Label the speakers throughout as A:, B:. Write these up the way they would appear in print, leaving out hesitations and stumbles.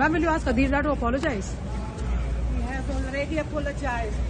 A: Ma'am, will you ask Adira to apologize?
B: He has already apologized.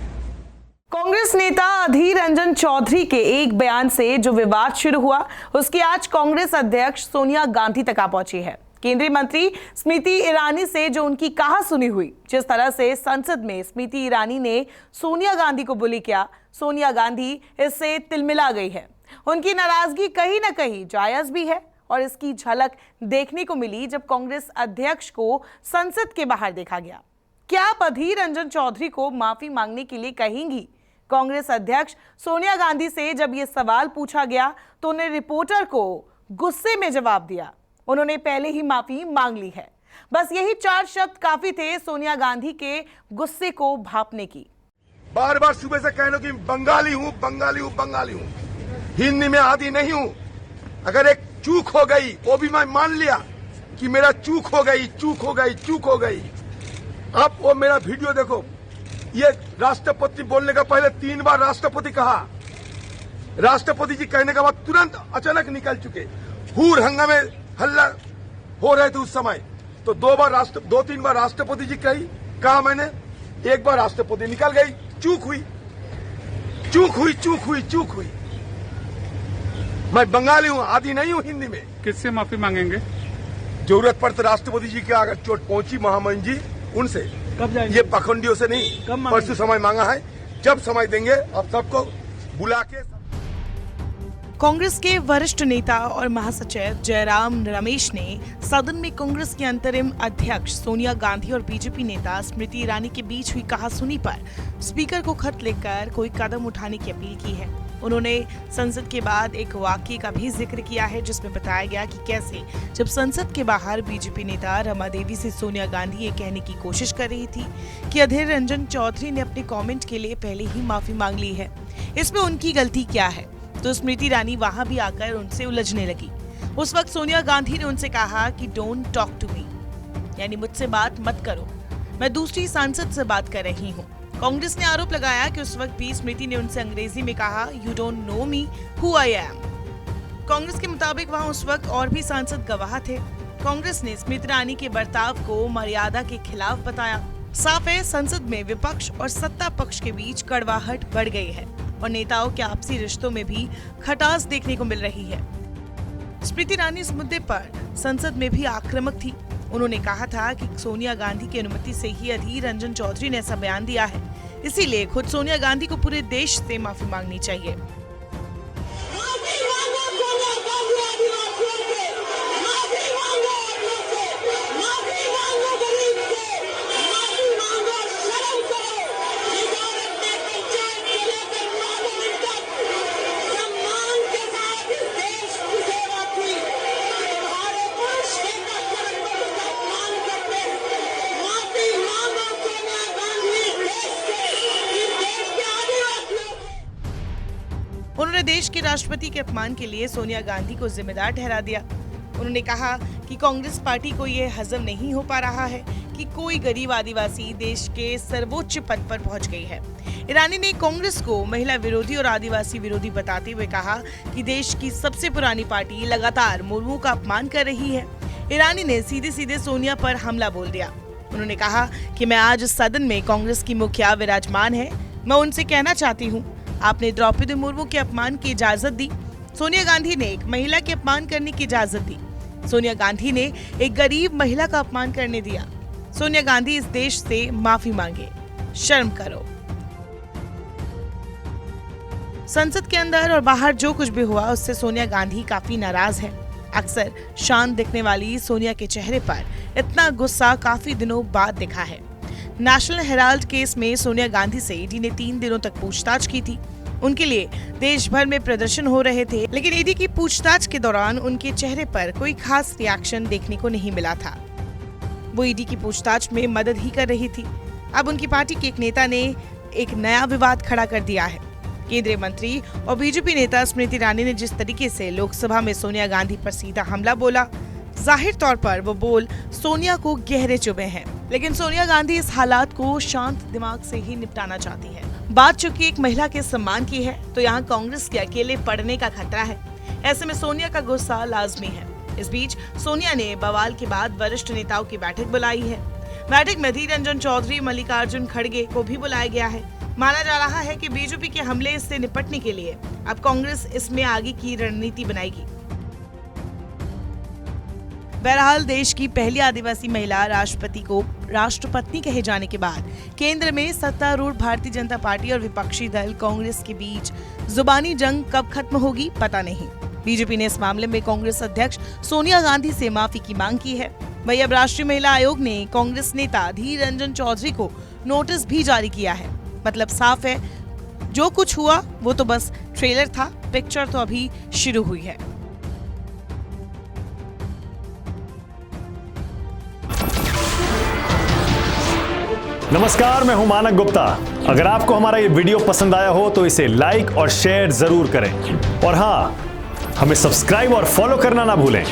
C: Congress नेता अधीर रंजन चौधरी के एक बयान से जो विवाद शुरू हुआ, उसकी आज कांग्रेस अध्यक्ष सोनिया गांधी तक आ पहुंची है। केंद्रीय मंत्री स्मृति ईरानी से जो उनकी कहा सुनी हुई, जिस तरह से संसद में स्मृति ईरानी ने सोनिया गांधी को बुली किया, सोनिया गांधी इससे तिलमिला गई है। उनकी नाराजगी कहीं ना कहीं जायज भी है और इसकी झलक देखने को मिली जब कांग्रेस अध्यक्ष को संसद के बाहर देखा गया। क्या आप अधीर रंजन चौधरी को माफी मांगने के लिए कहेंगी? कांग्रेस अध्यक्ष सोनिया गांधी से जब ये सवाल पूछा गया तो उन्हें रिपोर्टर को गुस्से में जवाब दिया। उन्होंने पहले ही माफी मांग ली है। बस यही 4 शब्द काफी थे सोनिया गांधी के गुस्से को भांपने की।
D: बार बार सुबह से कह लो कि बंगाली हूँ, बंगाली हूँ, बंगाली हूँ, हिंदी में आदी नहीं हूँ। अगर एक चूक हो गई वो भी मैं मान लिया कि मेरा चूक हो गई, चूक हो गई, चूक हो गई। आप वो मेरा वीडियो देखो, ये राष्ट्रपति बोलने का पहले 3 बार राष्ट्रपति कहा। राष्ट्रपति जी कहने के बाद तुरंत अचानक निकल चुके। हूर हंगामे हल्ला हो रहे थे उस समय, तो 2-3 बार राष्ट्रपति जी कहा मैंने, एक बार राष्ट्रपति निकल गई। चूक हुई, चूक हुई, चूक हुई, चूक हुई। मैं बंगाली हूँ, आदि नहीं हूँ हिंदी में।
E: किससे माफी मांगेंगे?
D: जरूरत पड़े तो राष्ट्रपति जी की अगर चोट पहुंची महामहिम जी, उनसे।
E: कब जाएंगे?
D: ये पाखंडियों से नहीं, परसों समय मांगा है। जब समय देंगे आप सबको बुला के।
C: कांग्रेस के वरिष्ठ नेता और महासचिव जयराम रमेश ने सदन में कांग्रेस के अंतरिम अध्यक्ष सोनिया गांधी और बीजेपी नेता स्मृति ईरानी के बीच हुई कहासुनी पर स्पीकर को खत लिखकर कोई कदम उठाने की अपील की है। उन्होंने संसद के बाद एक वाकये का भी जिक्र किया है, जिसमें बताया गया कि कैसे जब संसद के बाहर बीजेपी नेता रमा देवी से सोनिया गांधी ये कहने की कोशिश कर रही थी कि अधीर रंजन चौधरी ने अपने कमेंट के लिए पहले ही माफी मांग ली है, इसमें उनकी गलती क्या है। तो स्मृति ईरानी वहां भी आकर उनसे उलझने लगी। उस वक्त सोनिया गांधी ने उनसे कहा कि डोंट टॉक टू मी, यानी मुझसे बात मत करो, मैं दूसरी सांसद से बात कर रही हूँ। कांग्रेस ने आरोप लगाया कि उस वक्त भी स्मृति ने उनसे अंग्रेजी में कहा, you don't know me who I am. Congress के मुताबिक वहां उस वक्त और भी सांसद गवाह थे। कांग्रेस ने स्मृति ईरानी के बर्ताव को मर्यादा के खिलाफ बताया। साफ है, संसद में विपक्ष और सत्ता पक्ष के बीच कड़वाहट बढ़ गई है और नेताओं के आपसी रिश्तों में भी खटास देखने को मिल रही है। स्मृति ईरानी इस मुद्दे पर संसद में भी आक्रामक थी। उन्होंने कहा था कि सोनिया गांधी की अनुमति से ही अधीर रंजन चौधरी ने ऐसा बयान दिया है, इसीलिए खुद सोनिया गांधी को पूरे देश से माफी मांगनी चाहिए। उन्होंने देश के राष्ट्रपति के अपमान के लिए सोनिया गांधी को जिम्मेदार ठहरा दिया। उन्होंने कहा कि कांग्रेस पार्टी को ये हजम नहीं हो पा रहा है कि कोई गरीब आदिवासी देश के सर्वोच्च पद पर पहुंच गई है। ईरानी ने कांग्रेस को महिला विरोधी और आदिवासी विरोधी बताते हुए कहा कि देश की सबसे पुरानी पार्टी लगातार मुर्मू का अपमान कर रही है। ईरानी ने सीधे सीधे सोनिया पर हमला बोल दिया। उन्होंने कहा कि मैं आज सदन में कांग्रेस की मुखिया विराजमान है, मैं उनसे कहना चाहती हूँ, आपने द्रौपदी मुर्मू के अपमान की इजाजत दी, सोनिया गांधी ने एक महिला के अपमान करने की इजाजत दी, सोनिया गांधी ने एक गरीब महिला का अपमान करने दिया। सोनिया गांधी इस देश से माफी मांगे, शर्म करो। संसद के अंदर और बाहर जो कुछ भी हुआ उससे सोनिया गांधी काफी नाराज है। अक्सर शांत दिखने वाली सोनिया के चेहरे पर इतना गुस्सा काफी दिनों बाद दिखा है। नेशनल हेराल्ड केस में सोनिया गांधी से ईडी ने 3 दिनों तक पूछताछ की थी। उनके लिए देश भर में प्रदर्शन हो रहे थे, लेकिन ईडी की पूछताछ के दौरान उनके चेहरे पर कोई खास रिएक्शन देखने को नहीं मिला था। वो ईडी की पूछताछ में मदद ही कर रही थी। अब उनकी पार्टी के एक नेता ने एक नया विवाद खड़ा कर दिया है। केंद्रीय मंत्री और बीजेपी नेता स्मृति ईरानी ने जिस तरीके से लोकसभा में सोनिया गांधी पर सीधा हमला बोला, जाहिर तौर पर वो बोल सोनिया को गहरे चुभे हैं, लेकिन सोनिया गांधी इस हालात को शांत दिमाग से ही निपटाना चाहती है। बात चूंकि एक महिला के सम्मान की है, तो यहाँ कांग्रेस के अकेले पड़ने का खतरा है। ऐसे में सोनिया का गुस्सा लाजमी है। इस बीच सोनिया ने बवाल के बाद वरिष्ठ नेताओं की बैठक बुलाई है। बैठक में अधीर रंजन चौधरी, मल्लिकार्जुन खड़गे को भी बुलाया गया है। माना जा रहा है कि बीजेपी के हमले से निपटने के लिए अब कांग्रेस इसमें आगे की रणनीति बनाएगी। बहरहाल देश की पहली आदिवासी महिला राष्ट्रपति को राष्ट्रपत्नी कहे जाने के बाद केंद्र में सत्तारूढ़ भारतीय जनता पार्टी और विपक्षी दल कांग्रेस के बीच जुबानी जंग कब खत्म होगी पता नहीं। बीजेपी ने इस मामले में कांग्रेस अध्यक्ष सोनिया गांधी से माफी की मांग की है। वहीं अब राष्ट्रीय महिला आयोग ने कांग्रेस नेता अधीर रंजन चौधरी को नोटिस भी जारी किया है। मतलब साफ है, जो कुछ हुआ वो तो बस ट्रेलर था, पिक्चर तो अभी शुरू हुई है।
E: नमस्कार, मैं हूं मानक गुप्ता। अगर आपको हमारा ये वीडियो पसंद आया हो तो इसे लाइक और शेयर जरूर करें और हाँ, हमें सब्सक्राइब और फॉलो करना ना भूलें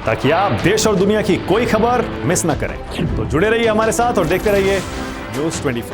E: ताकि आप देश और दुनिया की कोई खबर मिस ना करें। तो जुड़े रहिए हमारे साथ और देखते रहिए न्यूज़ 24।